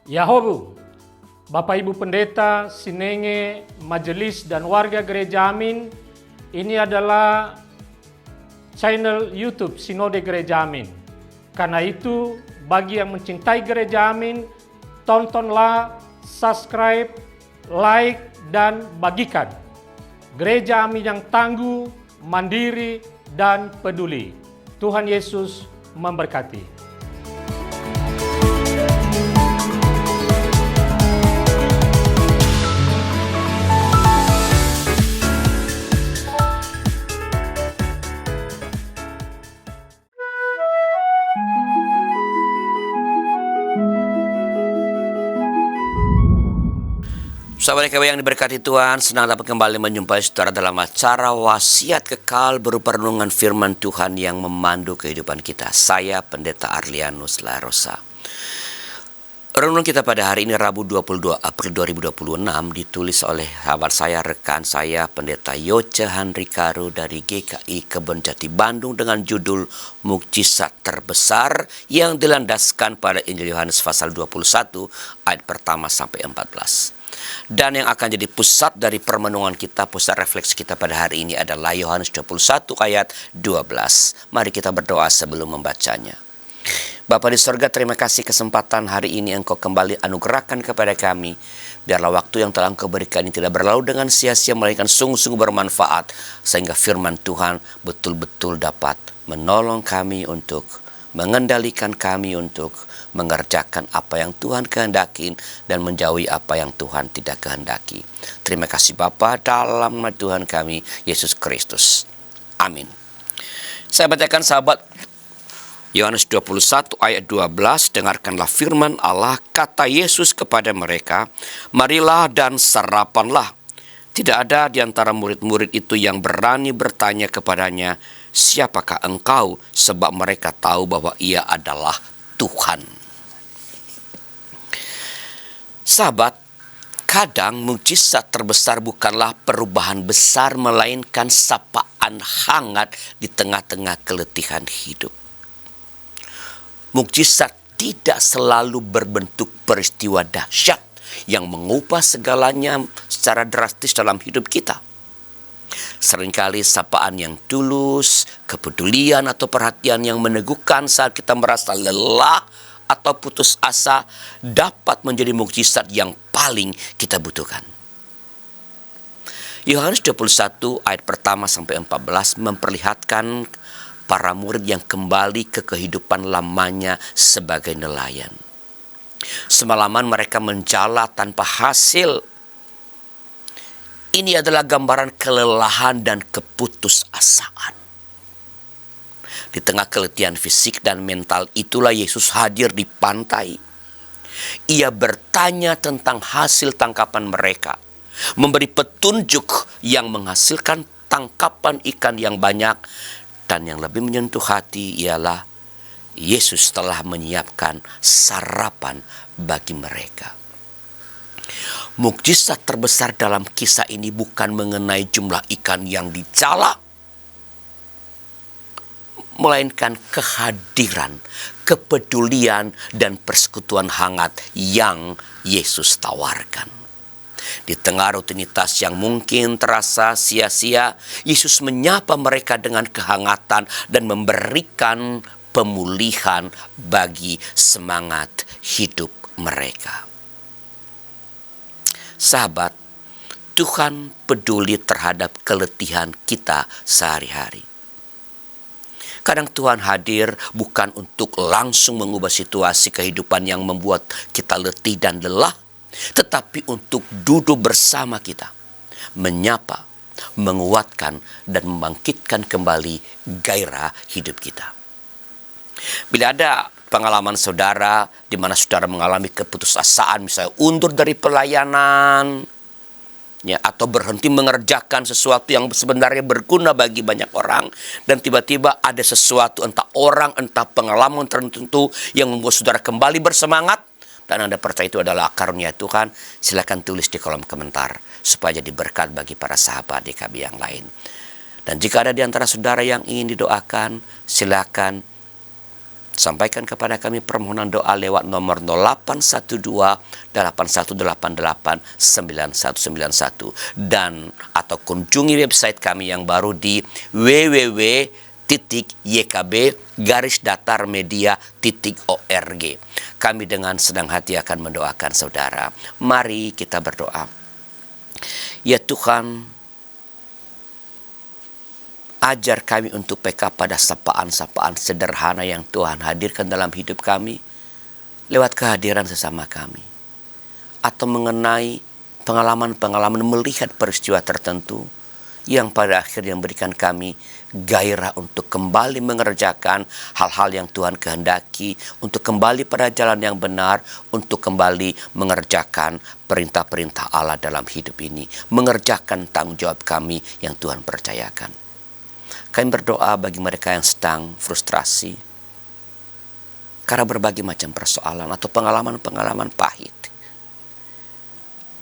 Yahobu, Bapak Ibu Pendeta, Sinenge, Majelis dan warga Gereja Amin, ini adalah channel YouTube Sinode Gereja Amin. Karena itu, bagi yang mencintai Gereja Amin, tontonlah, subscribe, like, dan bagikan. Gereja Amin yang tangguh, mandiri, dan peduli. Tuhan Yesus memberkati. Sahabat KW yang diberkati Tuhan, senang dapat kembali menjumpai saudara dalam acara Wasiat Kekal berupa renungan firman Tuhan yang memandu kehidupan kita. Saya Pendeta Arlianus Larosa. Renungan kita pada hari ini Rabu 22 April 2026 ditulis oleh sahabat saya, rekan saya, Pendeta Yoce Handri Karu dari GKI Kebonjati Bandung dengan judul Mukjizat Terbesar yang dilandaskan pada Injil Yohanes pasal 21 ayat pertama sampai 14. Dan yang akan jadi pusat dari permenungan kita, pusat refleksi kita pada hari ini adalah Yohanes 21 ayat 12. Mari kita berdoa sebelum membacanya. Bapa di sorga, terima kasih kesempatan hari ini Engkau kembali anugerahkan kepada kami. Biarlah waktu yang telah Engkau berikan ini tidak berlalu dengan sia-sia, melainkan sungguh-sungguh bermanfaat. Sehingga firman Tuhan betul-betul dapat menolong kami untuk mengendalikan kami untuk mengerjakan apa yang Tuhan kehendaki dan menjauhi apa yang Tuhan tidak kehendaki. Terima kasih Bapa, dalam nama Tuhan kami Yesus Kristus. Amin. Saya bacakan sahabat Yohanes 21 ayat 12, dengarkanlah firman Allah, kata Yesus kepada mereka, marilah dan sarapanlah. Tidak ada di antara murid-murid itu yang berani bertanya kepadanya, siapakah engkau? Sebab mereka tahu bahwa ia adalah Tuhan. Sahabat, kadang mukjizat terbesar bukanlah perubahan besar, melainkan sapaan hangat di tengah-tengah keletihan hidup. Mukjizat tidak selalu berbentuk peristiwa dahsyat yang mengubah segalanya secara drastis dalam hidup kita. Seringkali sapaan yang tulus, kepedulian atau perhatian yang meneguhkan saat kita merasa lelah atau putus asa dapat menjadi mukjizat yang paling kita butuhkan. Yohanes 21 ayat pertama sampai 14 memperlihatkan para murid yang kembali ke kehidupan lamanya sebagai nelayan. Semalaman mereka menjala tanpa hasil. Ini adalah gambaran kelelahan dan keputusasaan. Di tengah keletihan fisik dan mental itulah Yesus hadir di pantai. Ia bertanya tentang hasil tangkapan mereka, memberi petunjuk yang menghasilkan tangkapan ikan yang banyak, dan yang lebih menyentuh hati ialah Yesus telah menyiapkan sarapan bagi mereka. Mukjizat terbesar dalam kisah ini bukan mengenai jumlah ikan yang dicala, melainkan kehadiran, kepedulian, dan persekutuan hangat yang Yesus tawarkan. Di tengah rutinitas yang mungkin terasa sia-sia, Yesus menyapa mereka dengan kehangatan dan memberikan pemulihan bagi semangat hidup mereka. Sahabat, Tuhan peduli terhadap keletihan kita sehari-hari. Kadang Tuhan hadir bukan untuk langsung mengubah situasi kehidupan yang membuat kita letih dan lelah, tetapi untuk duduk bersama kita, menyapa, menguatkan, dan membangkitkan kembali gairah hidup kita. Bila ada pengalaman saudara di mana saudara mengalami keputusasaan, misalnya undur dari pelayanan, atau berhenti mengerjakan sesuatu yang sebenarnya berguna bagi banyak orang, dan tiba-tiba ada sesuatu, entah orang, entah pengalaman tertentu yang membuat saudara kembali bersemangat, dan Anda percaya itu adalah karunia Tuhan, silakan tulis di kolom komentar supaya jadi berkat bagi para sahabat DKB yang lain. Dan jika ada di antara saudara yang ingin didoakan, silakan Sampaikan kepada kami permohonan doa lewat nomor 0812-8198-9191 dan atau kunjungi website kami yang baru di www.ykb-datarmedia.org. Kami dengan senang hati akan mendoakan saudara. Mari kita berdoa. Ya Tuhan, ajar kami untuk peka pada sapaan-sapaan sederhana yang Tuhan hadirkan dalam hidup kami lewat kehadiran sesama kami. Atau mengenai pengalaman-pengalaman melihat peristiwa tertentu yang pada akhirnya memberikan kami gairah untuk kembali mengerjakan hal-hal yang Tuhan kehendaki, untuk kembali pada jalan yang benar, untuk kembali mengerjakan perintah-perintah Allah dalam hidup ini, mengerjakan tanggung jawab kami yang Tuhan percayakan. Kami berdoa bagi mereka yang sedang frustrasi karena berbagai macam persoalan atau pengalaman-pengalaman pahit.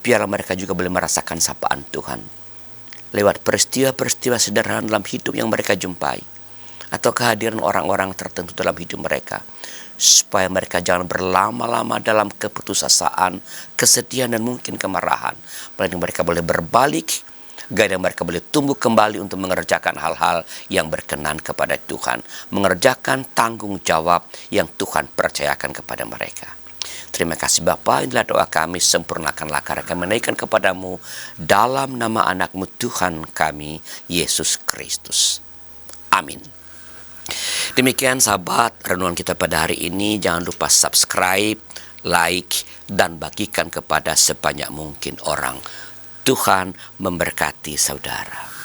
Biarlah mereka juga boleh merasakan sapaan Tuhan lewat peristiwa-peristiwa sederhana dalam hidup yang mereka jumpai, atau kehadiran orang-orang tertentu dalam hidup mereka, supaya mereka jangan berlama-lama dalam keputusasaan, kesedihan, dan mungkin kemarahan, melainkan mereka boleh berbalik, agar mereka boleh tumbuh kembali untuk mengerjakan hal-hal yang berkenan kepada Tuhan, mengerjakan tanggung jawab yang Tuhan percayakan kepada mereka. Terima kasih Bapa, inilah doa kami, sempurnakanlah karya kami menaikkan kepadamu dalam nama anak-Mu Tuhan kami, Yesus Kristus. Amin. Demikian sahabat renungan kita pada hari ini. Jangan lupa subscribe, like, dan bagikan kepada sebanyak mungkin orang. Tuhan memberkati saudara.